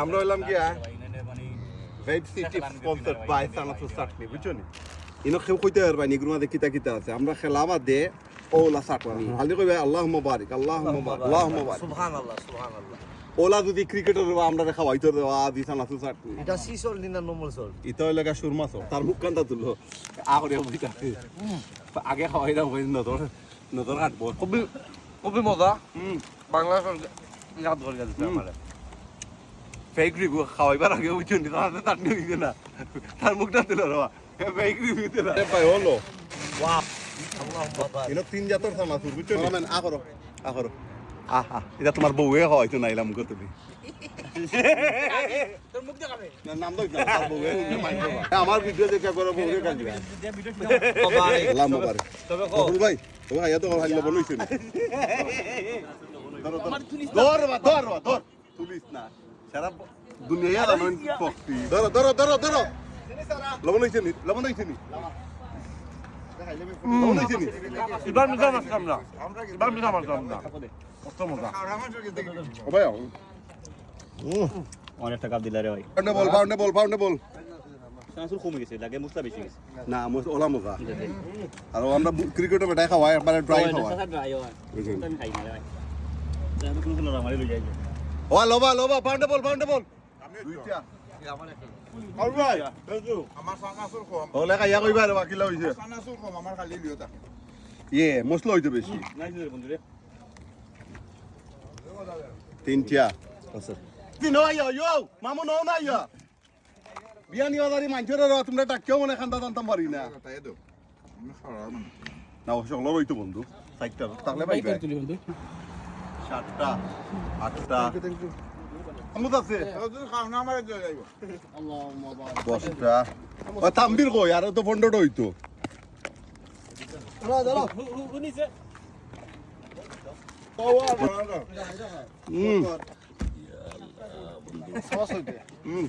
আমরা হইলাম কি ভেজ সিটি স্পন্সর্ড বাই সানাসু চাটনি বুঝছো নি ইনো কেউ কইতে পারবা নি গ্রুমা কিতা কিতা আছে আমরা খেলাবা দে ওলা চাটনি হালদি কইবা আল্লাহুম্মা বারিক আল্লাহুম্মা বারিক আল্লাহুম্মা বারিক সুবহানাল্লাহ সুবহানাল্লাহ ওলা যদি ক্রিকেটার আমরা খাওয়াইতো দেওয়া দি সানাসু চাটনি এটা সিসল নিনা নমল সল ইতো লাগা সুরমা সর তার মুখ কান্তা তুললো আগরে বইতা আগে খাওয়াই দাও কই নজর নজর কাটবো খুবই খুবই মজা বাংলাদেশের ইয়াদ করে গেছে আমারে ফেক রিভিউ খাওয়াইবার আগে বুঝছো নি তার চাটনি হইছে না তার মুখটা তুল রবা ফেক রিভিউ দিলা ভাই হলো ওয়াও আল্লাহুম্মা বারিক এনো তিন জাতর সানাসু বুঝছো নি মান আগরো আগরো আহা এটা তোমার বউয়ে খাওয়াইতো না ইলাম কত তুমি তোর মুখ দেখাবে না নাম দাও তার বউয়ে মাইন্ড আমার ভিডিও দেখা করে বউয়ে কাজ দিবা আল্লাহ মোবারক তবে বকুল ভাই ও আয়া তো হাইলো বলইছ নি ধর ধর তুলিস না সারা দুনিয়া জানো পক্তি ধর লবণ হইছে নি লবণ হইছে নি এবার মিশা মারতাম না এবার মিশা মারতাম না কত মজা ও ভাই অনেক টাকা দিলা রে ভাই পাউন্ডে বল সানাসুর কমে গেছে লাগে মশলা বেশি গেছে না ওলা মজা আর আমরা ক্রিকেটে বেটাই খাওয়াই একবারে ড্রাই খাওয়াই আমি খাই না রে ভাই আমি কোন কোন রামারি লই যাই ও লোবা পাউন্ডে বল দুইটা অলরাইট আমার সানাসুর কম ওলে কাইয়া কইবা রে বাকিলা হইছে সানাসুর কম আমার খালি লিও থাকে মশলা হইতো বেশি নাইস রে বন্ধু রে তিনটা তিন আইয়া মামু নো না আইয়া বিয়ানি বাজারি মাইনছরে র তোমরা টাকিও মনে খান্দা জানতাম পারি না তাই তো আমি খাওয়ার মানে না সকল হইতো বন্ধু সাইটটা তাহলে পাইবে সাতটা আটটা আমুদ আছে তুই খাও না আমার জয় যাইব দশটা ও তাম্বির কই আর তো 15টা হইতো হুম